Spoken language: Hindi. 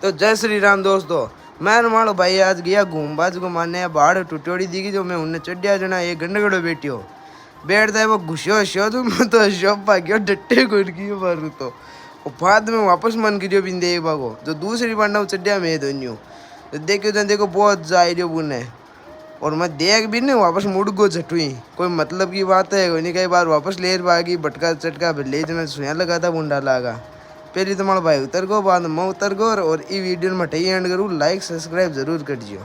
तो जय श्री राम दोस्तों। मैं मारो भाई आज गया घूमबाज घुमाने बाढ़ टुटोड़ी दिखी जो मैं उन्हें चढ़िया जना एक गंडगड़ो बैठियो बैठता है वो घुसियो हस्यो तो मैं तो हस्यो भाग्यो डट्टे गुड़ की मारू तो बाद में वापस मन करियो बिंदे भागो जो दूसरी बार चढ़िया मैं धोन्यू तो देखो बहुत जाए रियो बुने और मैं देख भी नहीं वापस मुड़ गो झटुई कोई मतलब की बात है कोई नहीं कई बार वापस लेर भागी भटका चटका ले जना सुया लगा था बुंडा लागा पहले तो मारो भाई उतर गो बाद में मैं उतर गो और ई वीडियो में एंड करूँ लाइक सब्सक्राइब जरूर कर दियो।